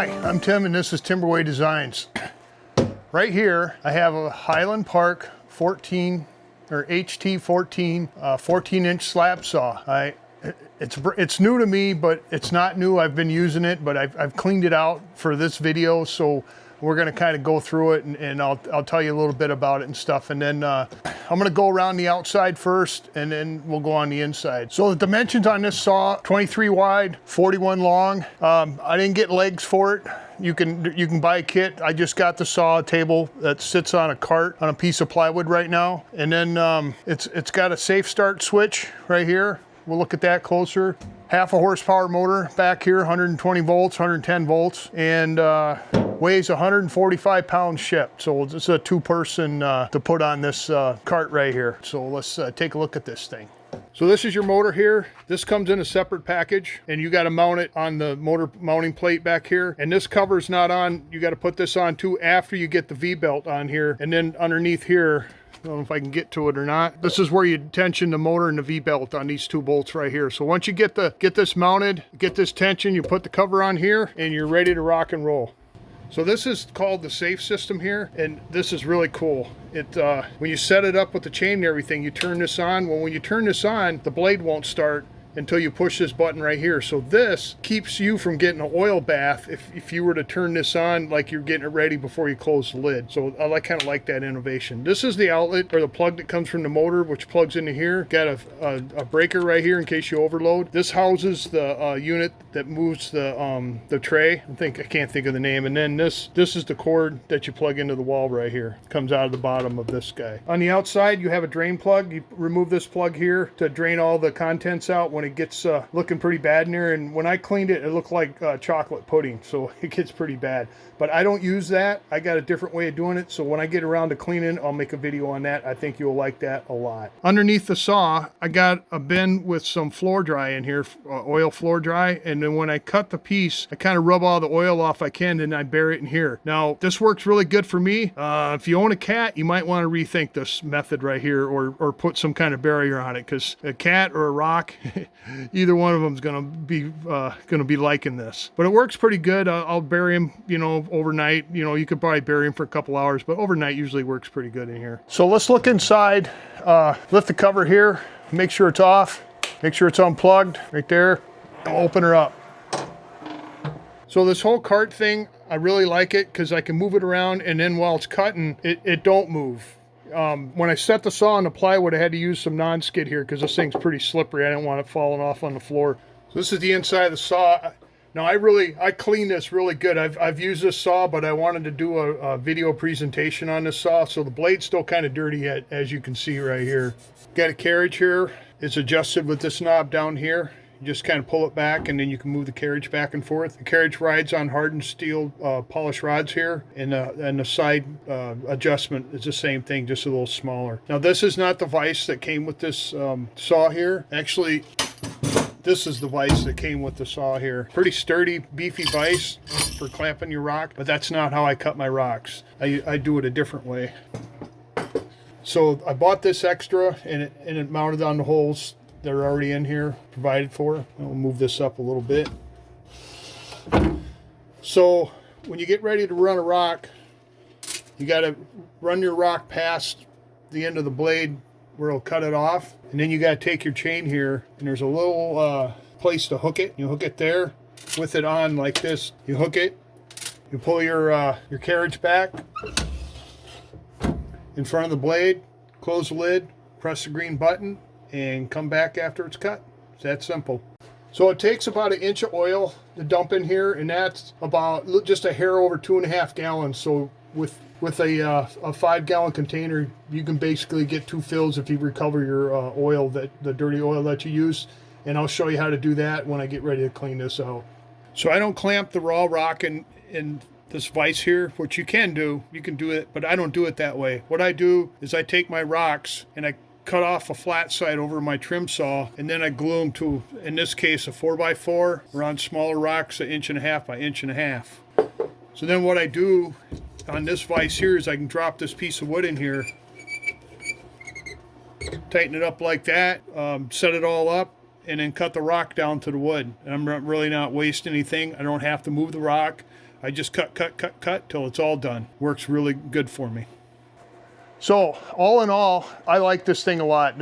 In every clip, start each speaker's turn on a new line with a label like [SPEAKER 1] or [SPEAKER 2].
[SPEAKER 1] Hi, I'm Tim and this is Timberway Designs. Right here I have a Highland Park 14 or HT14 14-inch slab saw. It's new to me, but it's not new. I've been using it, but I've cleaned it out for this video, so we're going to kind of go through it and I'll tell you a little bit about it and stuff, and then I'm going to go around the outside first and then we'll go on the inside. So the dimensions on this saw: 23 wide, 41 long. I didn't get legs for it. You can buy a kit. I just got the saw table that sits on a cart on a piece of plywood right now, and then it's got a safe start switch right here. We'll look at that closer. Half a horsepower motor back here, 120 volts, 110 volts, and weighs 145 pounds shipped. So it's a two-person to put on this cart right here. So let's take a look at this thing. So this is your motor here. This comes in a separate package, and you got to mount it on the motor mounting plate back here. And this cover's not on. You got to put this on too after you get the V-belt on here. And then underneath here, I don't know if I can get to it or not. This is where you tension the motor and the V-belt on these two bolts right here. So once you get this mounted, get this tension, you put the cover on here, and you're ready to rock and roll. So this is called the safe system here, and this is really cool. When you set it up with the chain and everything, you turn this on. Well, when you turn this on, the blade won't start until you push this button right here. So this keeps you from getting an oil bath if you were to turn this on like you're getting it ready before you close the lid. So I kind of like that innovation. This is the outlet or the plug that comes from the motor, which plugs into here. Got a breaker right here in case you overload. This houses the unit that moves the tray. I can't think of the name. And then this is the cord that you plug into the wall right here. It comes out of the bottom of this guy. On the outside, you have a drain plug. You remove this plug here to drain all the contents out when it gets looking pretty bad in there. And when I cleaned it, it looked like chocolate pudding, so it gets pretty bad. But I don't use that. I got a different way of doing it, so when I get around to cleaning, I'll make a video on that. I think you'll like that a lot. Underneath the saw, I got a bin with some floor dry in here, oil floor dry, and then when I cut the piece, I kind of rub all the oil off I can, and I bury it in here. Now, this works really good for me. If you own a cat, you might want to rethink this method right here, or put some kind of barrier on it, because a cat or a rock, either one of them is going to be liking this. But it works pretty good. I'll bury them, overnight. You could probably bury them for a couple hours, but overnight usually works pretty good in here. So let's look inside. Lift the cover here, make sure it's off, make sure it's unplugged right there. I'll open her up. So this whole cart thing, I really like it because I can move it around, and then while it's cutting, it don't move. When I set the saw on the plywood, I had to use some non-skid here because this thing's pretty slippery. I didn't want it falling off on the floor. So this is the inside of the saw. Now I clean this really good. I've used this saw, but I wanted to do a video presentation on this saw. So the blade's still kind of dirty yet, as you can see right here. Got a carriage here. It's adjusted with this knob down here. You just kind of pull it back, and then you can move the carriage back and forth. The carriage rides on hardened steel polished rods here, and the side adjustment is the same thing, just a little smaller. Now this is not the vise that came with this saw here. Actually, this is the vise that came with the saw here. Pretty sturdy, beefy vise for clamping your rock, but that's not how I cut my rocks. I do it a different way. So I bought this extra, and it mounted on the holes that are already in here, provided for. I'll move this up a little bit. So when you get ready to run a rock, you got to run your rock past the end of the blade where it'll cut it off, and then you got to take your chain here, and there's a little place to hook it. You hook it there with it on like this. You hook it, you pull your carriage back in front of the blade, close the lid, press the green button, and come back after it's cut. It's that simple. So it takes about 1 inch of oil to dump in here, and that's about just a hair over 2.5 gallons. So with a 5-gallon container, you can basically get 2 fills if you recover your oil, the dirty oil that you use. And I'll show you how to do that when I get ready to clean this out. So I don't clamp the raw rock in this vise here, which you can do it, but I don't do it that way. What I do is I take my rocks and I cut off a flat side over my trim saw, and then I glue them to, in this case, a 4x4, or on smaller rocks, 1.5 inches by 1.5 inches. So then what I do on this vise here is I can drop this piece of wood in here, tighten it up like that, set it all up, and then cut the rock down to the wood. And I'm really not wasting anything. I don't have to move the rock. I just cut till it's all done. Works really good for me. So all in all, I like this thing a lot.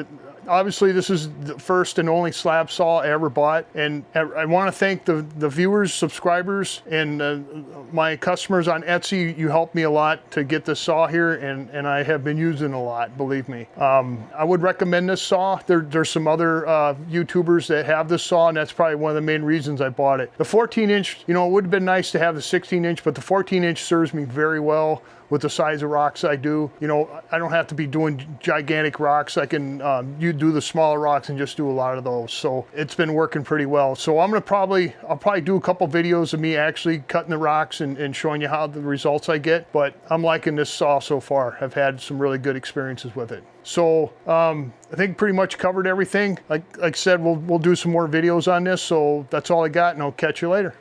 [SPEAKER 1] Obviously, this is the first and only slab saw I ever bought, and I want to thank the viewers, subscribers, and my customers on Etsy. You helped me a lot to get this saw here, and I have been using it a lot, believe me. I would recommend this saw. There's some other YouTubers that have this saw, and that's probably one of the main reasons I bought it. The 14-inch, you know, it would have been nice to have the 16-inch, but the 14-inch serves me very well with the size of rocks I do. You know, I don't have to be doing gigantic rocks. I can you do the smaller rocks and just do a lot of those. So it's been working pretty well. So I'll probably do a couple videos of me actually cutting the rocks and showing you how the results I get. But I'm liking this saw so far. I've had some really good experiences with it. So I think pretty much covered everything. Like I said, we'll do some more videos on this. So that's all I got, and I'll catch you later.